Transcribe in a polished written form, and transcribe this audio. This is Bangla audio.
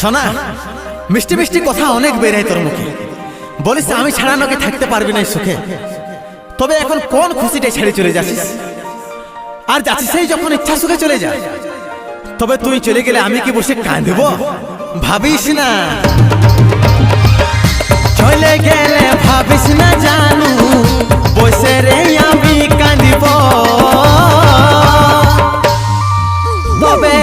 শোনা, মিষ্টি মিষ্টি কথা অনেক বেড়ায় তোর মুখে। বলিস আমি ছাড়া নাকি থাকতে পারবি না সুখে। তবে এখন কোন খুশিটাই ছেড়ে চলে যাচ্ছিস? আর যাচ্ছিস সেই যখন ইচ্ছা সুখে চলে যা। তবে তুই চলে গেলে আমি কি বসে কাঁদব? ভাবিস না চলে গেলে, ভাবিস না জানু বসে রে আমি কাঁদিব। তবে